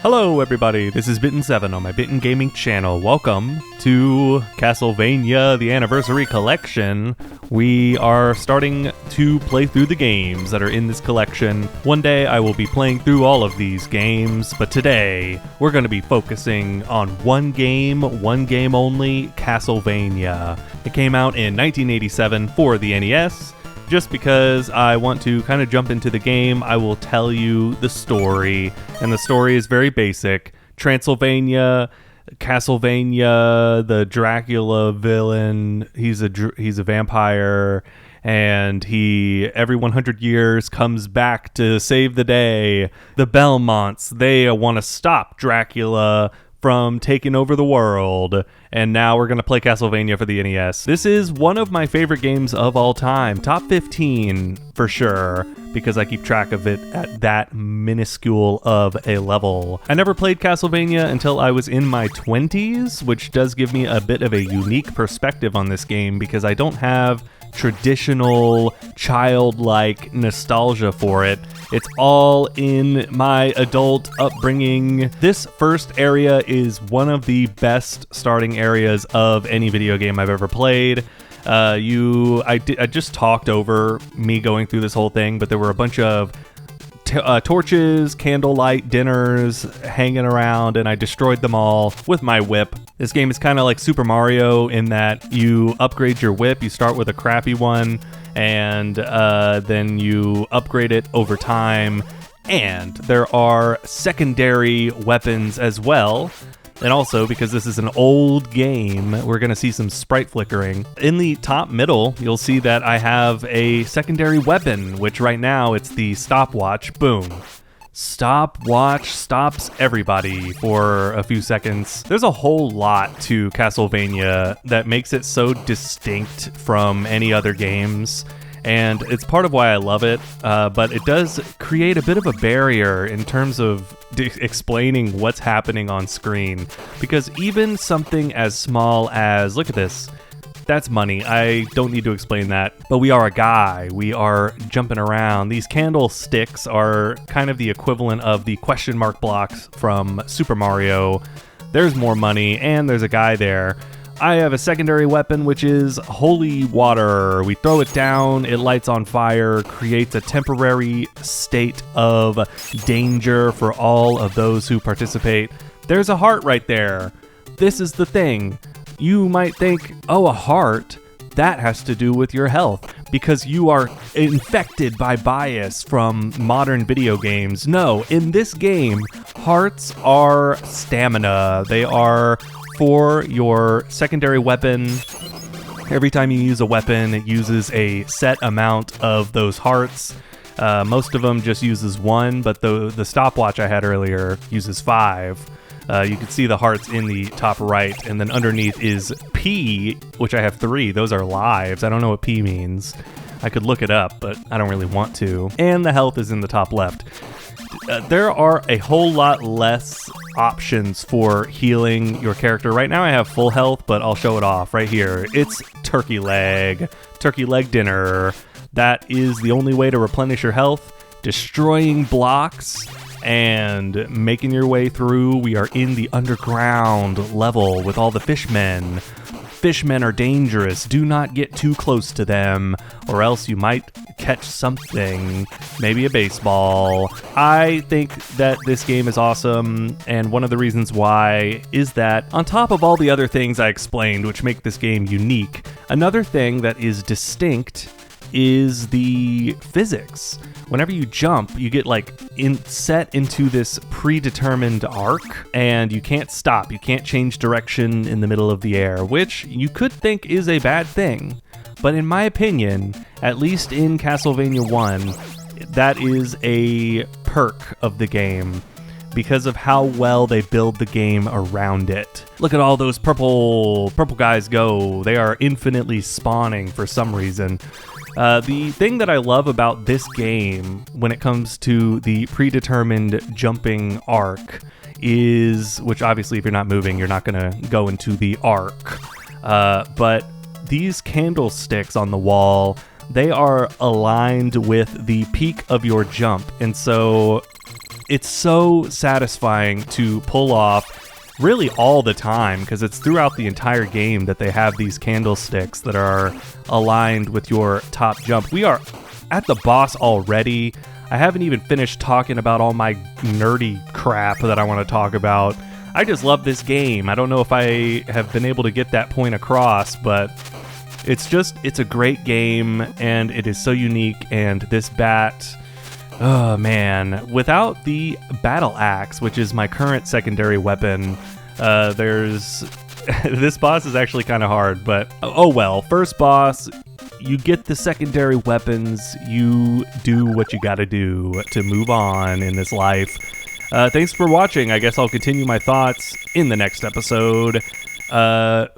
Hello everybody, this is Binton7 on my BintonGaming channel. Welcome to Castlevania, the Anniversary Collection. We are starting to play through the games that are in this collection. One day I will be playing through all of these games, but today we're going to be focusing on one game only, Castlevania. It came out in 1987 for the NES. Just because I want to kind of jump into the game, I will tell you the story, and the story is very basic. Castlevania, the Dracula villain, he's a vampire, and he, every 100 years, comes back to save the day. The Belmonts, they want to stop Dracula from taking over the world, and now we're going to play Castlevania for the NES. This is one of my favorite games of all time. Top 15 for sure, because I keep track of it at that minuscule of a level. I never played Castlevania until I was in my 20s, which does give me a bit of a unique perspective on this game, because I don't have traditional childlike nostalgia for it. It's all in my adult upbringing. This first area is one of the best starting areas of any video game I've ever played. I just talked over me going through this whole thing, but there were a bunch of torches, candlelight dinners hanging around, and I destroyed them all with my whip. This game is kind of like Super Mario in that you upgrade your whip. You start with a crappy one, and then you upgrade it over time. And there are secondary weapons as well. And also, because this is an old game, we're going to see some sprite flickering. In the top middle, you'll see that I have a secondary weapon, which right now it's the stopwatch. Boom. Stopwatch stops everybody for a few seconds. There's a whole lot to Castlevania that makes it so distinct from any other games, and it's part of why I love it, but it does create a bit of a barrier in terms of explaining what's happening on screen, because even something as small as, look at this, that's money. I don't need to explain that. But we are a guy. We are jumping around. These candlesticks are kind of the equivalent of the question mark blocks from Super Mario. There's more money, and there's a guy there. I have a secondary weapon, which is holy water. We throw it down, it lights on fire, creates a temporary state of danger for all of those who participate. There's a heart right there. This is the thing. You might think, oh, a heart, that has to do with your health because you are infected by bias from modern video games. No, in this game, hearts are stamina. They are for your secondary weapon. Every time you use a weapon, it uses a set amount of those hearts. Most of them just uses one, but the stopwatch I had earlier uses 5. You can see the hearts in the top right, and then underneath is P, which I have 3. Those are lives. I don't know what P means. I could look it up, but I don't really want to. And the health is in the top left. There are a whole lot less options for healing your character. Right now I have full health, but I'll show it off right here. It's turkey leg dinner. That is the only way to replenish your health. Destroying blocks and making your way through. We are in the underground level with all the fishmen. Fishmen are dangerous. Do not get too close to them, or else you might catch something, maybe a baseball. I think that this game is awesome, and one of the reasons why is that on top of all the other things I explained which make this game unique, another thing that is distinct is the physics. Whenever you jump, you get set into this predetermined arc, and you can't stop. You can't change direction in the middle of the air, which you could think is a bad thing. But in my opinion, at least in Castlevania 1, that is a perk of the game because of how well they build the game around it. Look at all those purple guys go. They are infinitely spawning for some reason. The thing that I love about this game when it comes to the predetermined jumping arc is, which obviously if you're not moving, you're not going to go into the arc, but these candlesticks on the wall, they are aligned with the peak of your jump. And so It's so satisfying to pull off really all the time, because it's throughout the entire game that they have these candlesticks that are aligned with your top jump. We are at the boss already. I haven't even finished talking about all my nerdy crap that I want to talk about. I just love this game. I don't know if I have been able to get that point across, but it's a great game, and it is so unique. And this bat, oh man, without the battle axe, which is my current secondary weapon, this boss is actually kind of hard, but oh well. First boss, you get the secondary weapons, you do what you gotta do to move on in this life. Thanks for watching. I guess I'll continue my thoughts in the next episode. Castlevania.